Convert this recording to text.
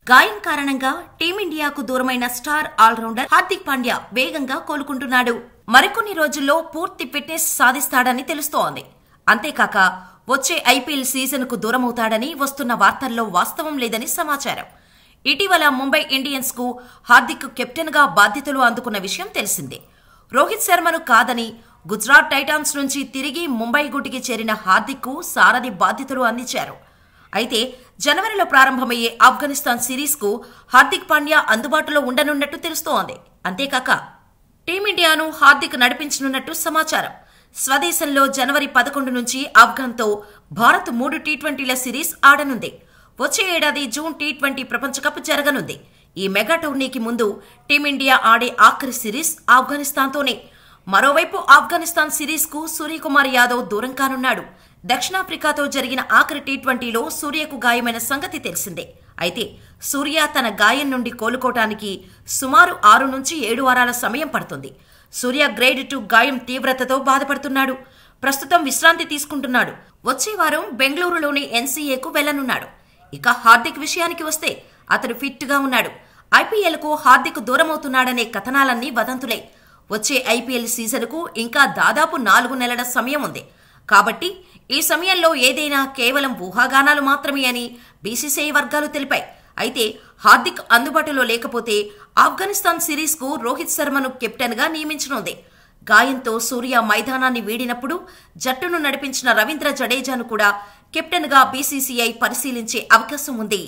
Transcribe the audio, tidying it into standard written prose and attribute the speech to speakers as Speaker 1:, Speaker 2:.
Speaker 1: గాయం కారణంగా టీమిండియాకు దూరమైన స్టార్ ఆల్రౌండర్ హార్దిక్ పాండ్యా వేగంగా కోలుకుంటున్నాడు. మరికొన్ని రోజుల్లో పూర్తి ఫిట్నెస్ సాధిస్తాడని తెలుస్తోంది. అంతేకాక వచ్చే ఐపీఎల్ సీజన్ కు దూరమవుతాడని వస్తున్న వార్తల్లో వాస్తవం లేదని సమాచారం. ఇటీవల ముంబై ఇండియన్స్ కు హార్దిక్ కెప్టెన్ గా బాధ్యతలు అందుకున్న విషయం తెలిసిందే. రోహిత్ శర్మను కాదని గుజరాత్ టైటాన్స్ నుంచి తిరిగి ముంబై గుటికి చేరిన హార్దిక్ కు సారథి బాధ్యతలు అందించారు. అయితే జనవరిలో ప్రారంభమయ్యే ఆఫ్ఘనిస్తాన్ సిరీస్ కు హార్దిక్ పాండ్యా అందుబాటులో ఉండనున్నట్టు తెలుస్తోంది. అంతేకాక టీమిండియాను హార్దిక్ నడిపించనున్నట్టు సమాచారం. స్వదేశంలో జనవరి 11 నుంచి ఆఫ్ఘన్తో భారత్ 3 టీ20ల సిరీస్ ఆడనుంది. వచ్చే ఏడాది జూన్ టీ20 ప్రపంచ కప్ జరగనుంది. ఈ మెగా టోర్నీకి ముందు టీమిండియా ఆడే ఆఖరి సిరీస్ ఆఫ్ఘనిస్తాన్తోనే. మరోవైపు ఆఫ్ఘనిస్తాన్ సిరీస్ కు సూర్యకుమార్ యాదవ్ దూరం కానున్నాడు. దక్షిణాఫ్రికాతో జరిగిన ఆఖరి టీ20లో సూర్యకు గాయమైన సంగతి తెలిసిందే. అయితే సూర్య తన గాయం నుండి కోలుకోవటానికి సుమారు 6 నుంచి 7 వారాల సమయం పడుతుంది. సూర్య గ్రేడ్ 2 గాయం తీవ్రతతో బాధపడుతున్నాడు. ప్రస్తుతం విశ్రాంతి తీసుకుంటున్నాడు. వచ్చే వారం బెంగళూరులోని ఎన్సీఏకు వెళ్లనున్నాడు. ఇక హార్దిక్ విషయానికి వస్తే అతడు ఫిట్ గా ఉన్నాడు. ఐపీఎల్ కు హార్దిక్ దూరమవుతున్నాడనే కథనాలన్నీ వదంతులే. వచ్చే ఐపీఎల్ సీజన్ కు ఇంకా దాదాపు 4 నెలల సమయం ఉంది. కాబట్టి ఈ సమయంలో ఏదైనా కేవలం ఊహాగానాలు మాత్రమే అని బీసీసీఐ వర్గాలు తెలిపాయి. అయితే హార్దిక్ అందుబాటులో లేకపోతే ఆఫ్ఘనిస్తాన్ సిరీస్ కు రోహిత్ శర్మను కెప్టెన్ గా నియమించనుంది. గాయంతో సూర్య మైదానాన్ని వీడినప్పుడు జట్టును నడిపించిన రవీంద్ర జడేజాను కూడా కెప్టెన్ గా బీసీసీఐ పరిశీలించే అవకాశం ఉంది.